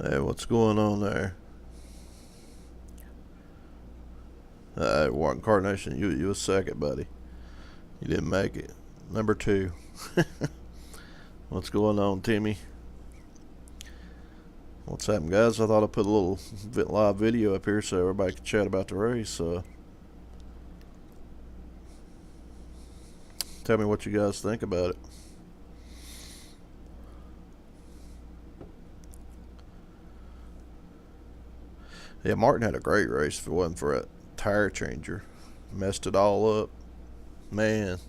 Hey, what's going on there? Warren Carnation, you was second, buddy. You didn't make it. Number two. What's going on, Timmy? What's happening, guys? I thought I'd put a little live video up here so everybody could chat about the race. Tell me what you guys think about it. Yeah, Martin had a great race if it wasn't for that tire changer. Messed it all up. Man,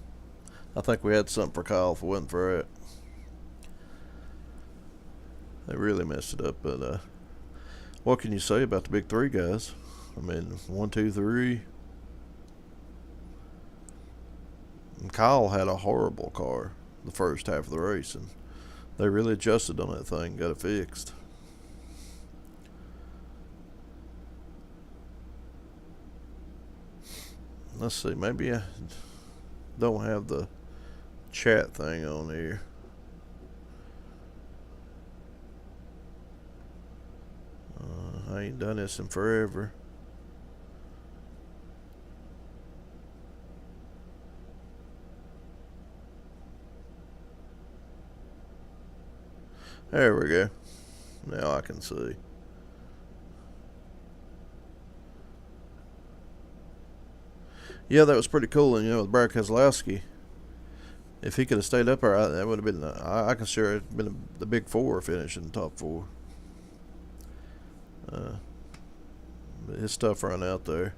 I think we had something for Kyle if it wasn't for it. They really messed it up, but what can you say about the big three guys? I mean, one, two, three. And Kyle had a horrible car the first half of the race, and they really adjusted on that thing, got it fixed. Let's see, maybe I don't have the chat thing on here. I ain't done this in forever. There we go. Now I can see. Yeah, that was pretty cool. And with Brad Keselowski, if he could have stayed up there, that would have been. I consider it been the big four finish in the top four. Uh, his stuff run out there.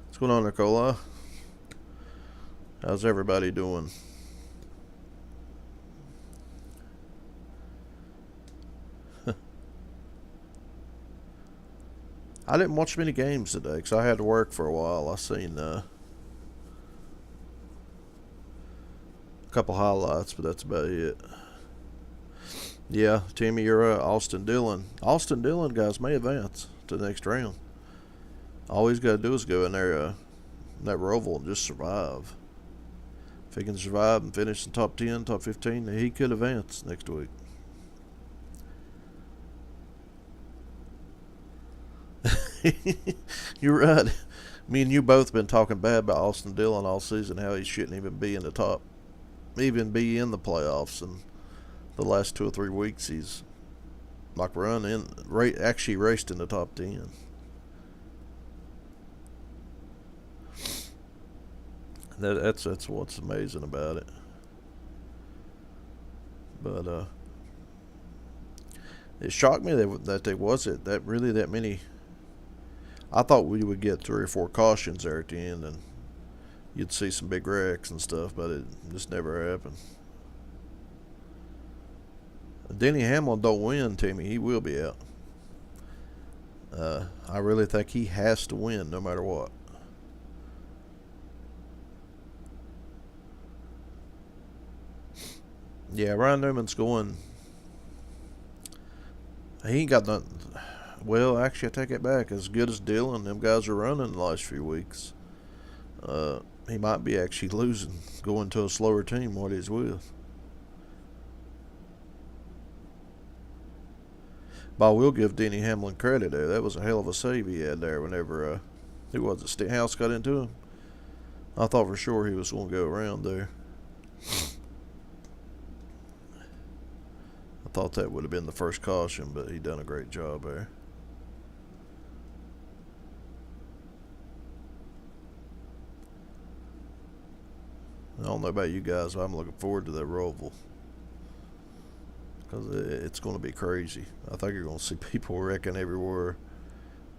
What's going on, Nicola? How's everybody doing? I didn't watch many games today because I had to work for a while. I seen a couple highlights, but that's about it. Yeah, Timmy, you're Austin Dillon. Austin Dillon, guys, may advance to the next round. All he's got to do is go in there, that Roval, and just survive. If he can survive and finish in top 10, top 15, he could advance next week. You're right. Me and you both been talking bad about Austin Dillon all season, how he shouldn't even be in the top, even be in the playoffs. And the last 2 or 3 weeks, he's like actually raced in the top 10. That's what's amazing about it. But it shocked me that there wasn't that many. I thought we would get 3 or 4 cautions there at the end, and you'd see some big wrecks and stuff, but it just never happened. Denny Hamlin don't win, Timmy. He will be out. I really think he has to win no matter what. Yeah, Ryan Newman's going. He ain't got nothing. Well, actually, I take it back. As good as Dillon, them guys are running the last few weeks. He might be actually losing, going to a slower team what he's with. But I will give Denny Hamlin credit there. That was a hell of a save he had there whenever, who was it, Stenhouse got into him. I thought for sure he was going to go around there. I thought that would have been the first caution, but he done a great job there. I don't know about you guys, but I'm looking forward to that Roval because it's going to be crazy. I think you're going to see people wrecking everywhere.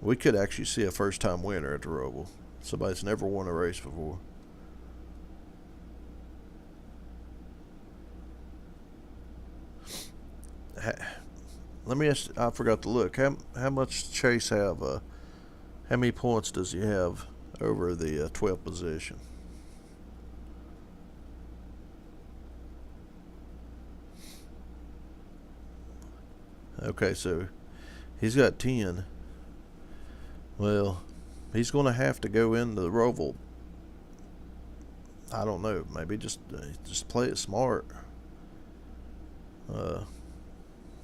We could actually see a first-time winner at the Roval. Somebody's never won a race before. Let me ask. I forgot to look. How much Chase have? How many points does he have over the 12th position? Okay, so he's got 10. Well, he's going to have to go into the Roval. I don't know. Maybe just play it smart. Uh,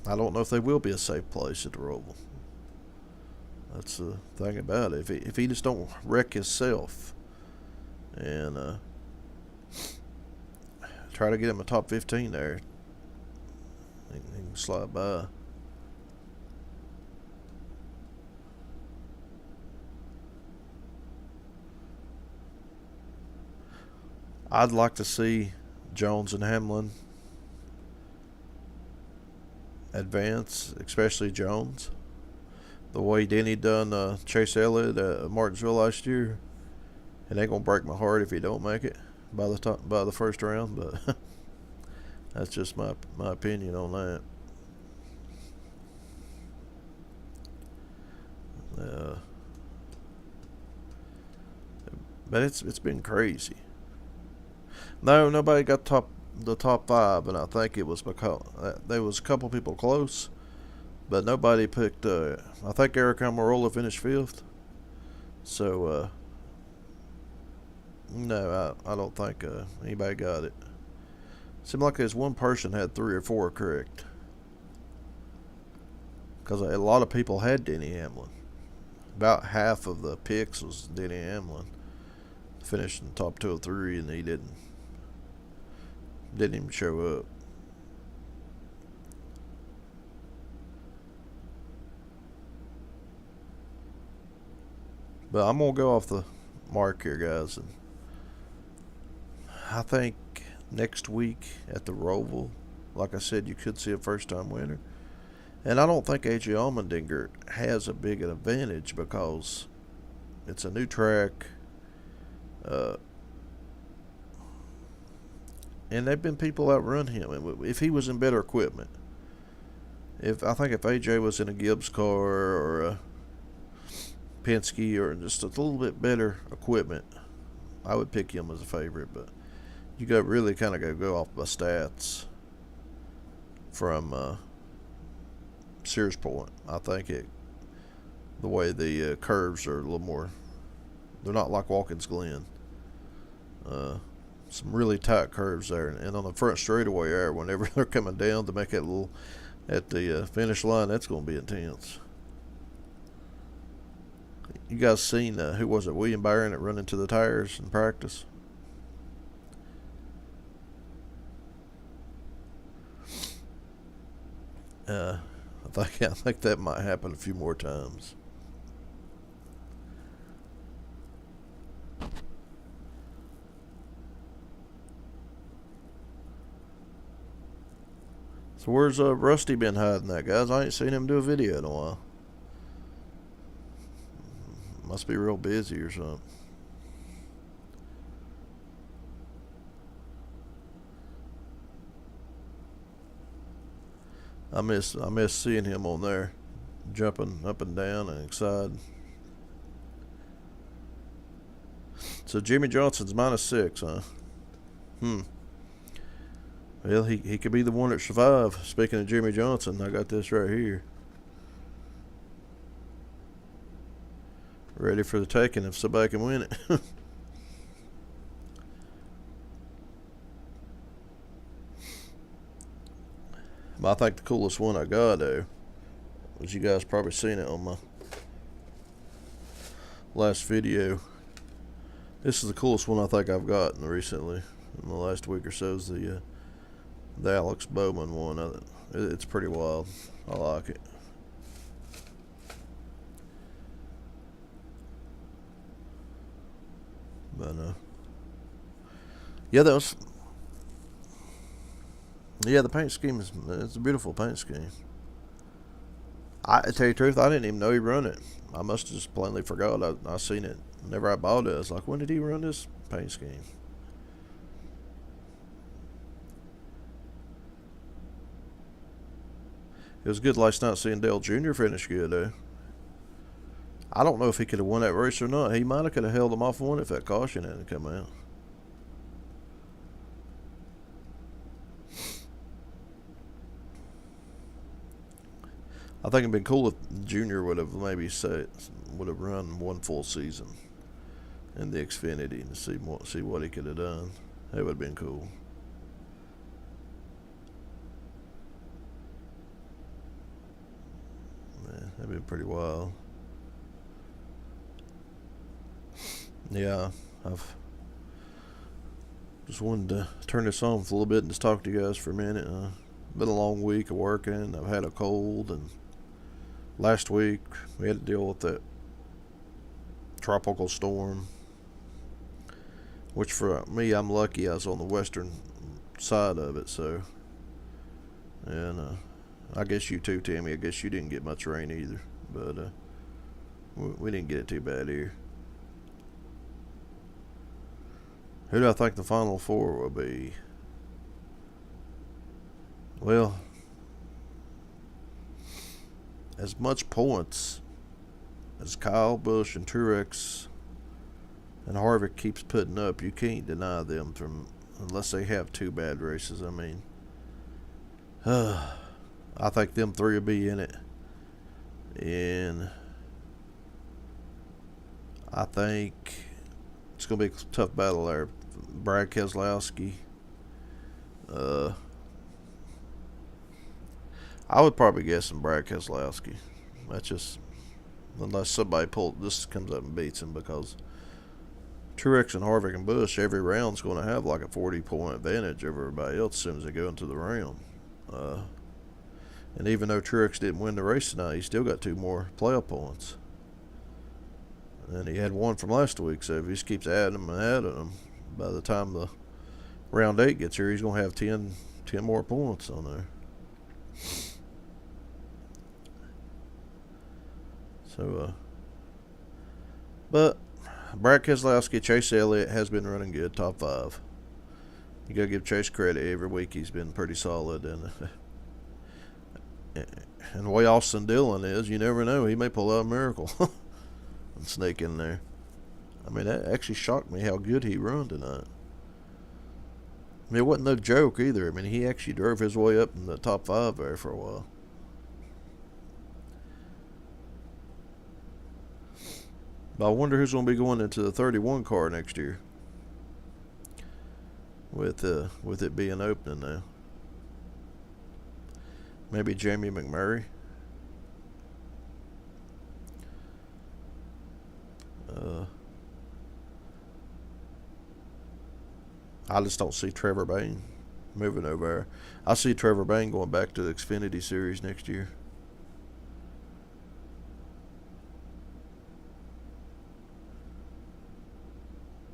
I don't know if they will be a safe place at the Roval. That's the thing about it. If he just don't wreck himself and try to get him a top 15 there, he can slide by. I'd like to see Jones and Hamlin advance, especially Jones. The way Denny done Chase Elliott at Martinsville last year, it ain't gonna break my heart if he don't make it by the first round. But that's just my opinion on that. But it's been crazy. No, nobody got the top five, and I think it was because there was a couple people close, but nobody picked. I think Eric Almirola finished fifth, so no, I don't think anybody got it. Seemed like there's one person had 3 or 4 correct, because a lot of people had Denny Hamlin. About half of the picks was Denny Hamlin. Finished in the top 2 or 3, and he didn't even show up. But I'm gonna go off the mark here, guys, and I think next week at the Roval, like I said, you could see a first-time winner, and I don't think AJ Allmendinger has a big advantage because it's a new track. And there've been people outrun him. If he was in better equipment, if AJ was in a Gibbs car or a Penske or just a little bit better equipment, I would pick him as a favorite. But you got really kind of go off by stats from Sears Point. I think the way the curves are a little more, they're not like Watkins Glen. Some really tight curves there, and on the front straightaway there, whenever they're coming down to make that little at the finish line, that's going to be intense. You guys seen who was it? William Byron that run into the tires in practice. I think that might happen a few more times. So where's Rusty been hiding that, guys? I ain't seen him do a video in a while. Must be real busy or something. I miss seeing him on there, jumping up and down and excited. So Jimmy Johnson's -6, huh? Well, he could be the one that survived. Speaking of Jimmy Johnson, I got this right here. Ready for the taking if somebody can win it. I think the coolest one I got, though, was you guys probably seen it on my last video. This is the coolest one I think I've gotten recently in the last week or so. Is the Alex Bowman one. It's pretty wild. I like it. But yeah, the paint scheme it's a beautiful paint scheme. I tell you the truth, I didn't even know he run it. I must have just plainly forgot. I seen it whenever I bought it. I was like, when did he run this paint scheme? It was good last night seeing Dale Jr. finish good, though. I don't know if he could have won that race or not. He might have could have held him off one if that caution hadn't come out. I think it'd been cool if Junior would have run one full season in the Xfinity and see what he could have done. That would have been cool. That'd been pretty wild. Yeah, I've just wanted to turn this on for a little bit and just talk to you guys for a minute. Been a long week of working. I've had a cold, and last week we had to deal with that tropical storm, which for me, I'm lucky I was on the western side of it, so. And I guess you too, Tammy. I guess you didn't get much rain either, but we didn't get it too bad here. Who do I think the Final Four will be? Well, as much points as Kyle Busch and Truex and Harvick keeps putting up, you can't deny them from unless they have two bad races. I mean, I think them three will be in it, and I think it's going to be a tough battle there. Brad Keselowski. I would probably guess some Brad Keselowski. That's just unless somebody comes up and beats him, because Truex and Harvick and Busch every round's going to have like a 40-point advantage over everybody else as soon as they go into the round. And even though Truex didn't win the race tonight, he still got 2 more playoff points. And he had 1 from last week, so if he just keeps adding them and adding them, by the time the round 8 gets here, he's going to have 10 more points on there. So, but Brad Keselowski, Chase Elliott has been running good, top 5. You got to give Chase credit. Every week he's been pretty solid, and the way Austin Dillon is, you never know. He may pull out a miracle and sneak in there. I mean, that actually shocked me how good he run tonight. I mean, it wasn't no joke either. I mean, he actually drove his way up in the top 5 there for a while. But I wonder who's going to be going into the 31 car next year, with it being opening now. Maybe Jamie McMurray. I just don't see Trevor Bayne moving over there. I see Trevor Bayne going back to the Xfinity Series next year.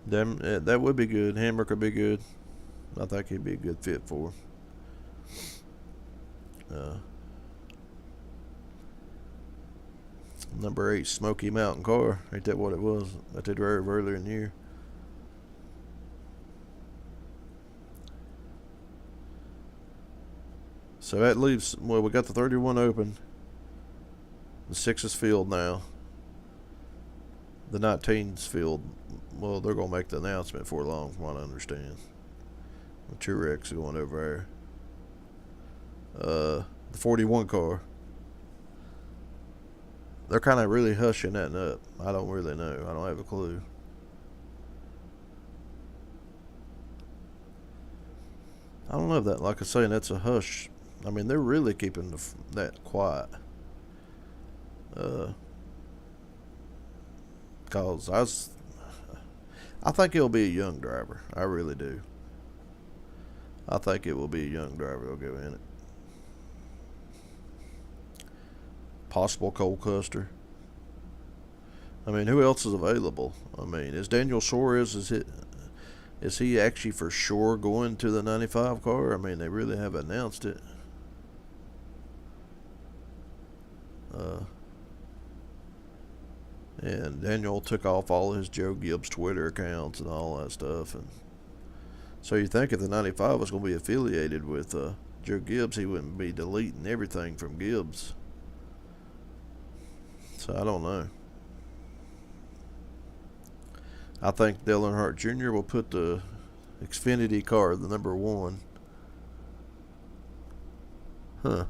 That would be good. Hamrick would be good. I think he'd be a good fit for him. Number 8 Smoky Mountain car. Ain't that what it was that they drove earlier in the year? So that leaves, well, we got the 31 open. The 6 is filled now. The 19's filled. Well, they're going to make the announcement for long, from what I understand. Truex going over there. The 41 car. They're kind of really hushing that up. I don't really know. I don't have a clue. I don't know if that, like I say, that's a hush. I mean, they're really keeping that quiet. Because I think it'll be a young driver. I really do. I think it will be a young driver that'll go in it. Possible Cole Custer. I mean, who else is available? I mean, is Daniel Suarez, is he actually for sure going to the 95 car? I mean, they really haven't announced it. And Daniel took off all his Joe Gibbs Twitter accounts and all that stuff. And so you think if the 95 was going to be affiliated with Joe Gibbs, he wouldn't be deleting everything from Gibbs. So I don't know. I think Dale Earnhardt Jr. will put the Xfinity car, the number 1. Huh.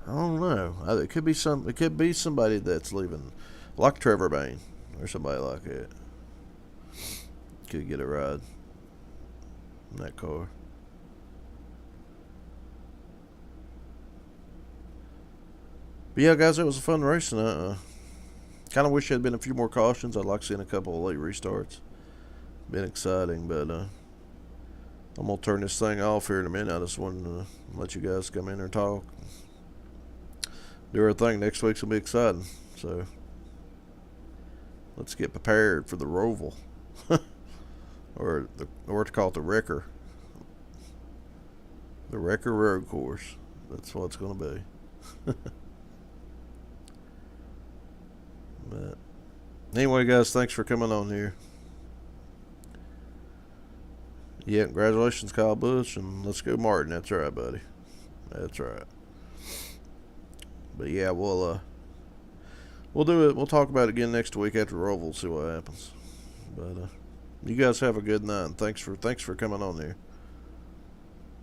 I don't know. It could be somebody that's leaving, like Trevor Bayne or somebody like that. Could get a ride in that car. But yeah, guys, it was a fun race, and kind of wish there had been a few more cautions. I'd like seeing a couple of late restarts. Been exciting, but I'm gonna turn this thing off here in a minute. I just wanted to let you guys come in and talk, do our thing. Next week's gonna be exciting, so let's get prepared for the Roval, or to call it the Wrecker Road Course. That's what it's gonna be. But anyway, guys, thanks for coming on here. Yeah, congratulations, Kyle Busch, and let's go, Martin. That's right, buddy. That's right. But yeah, we'll do it. We'll talk about it again next week after Roval. See what happens. But you guys have a good night. And thanks for coming on here.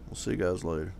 We'll see you guys later.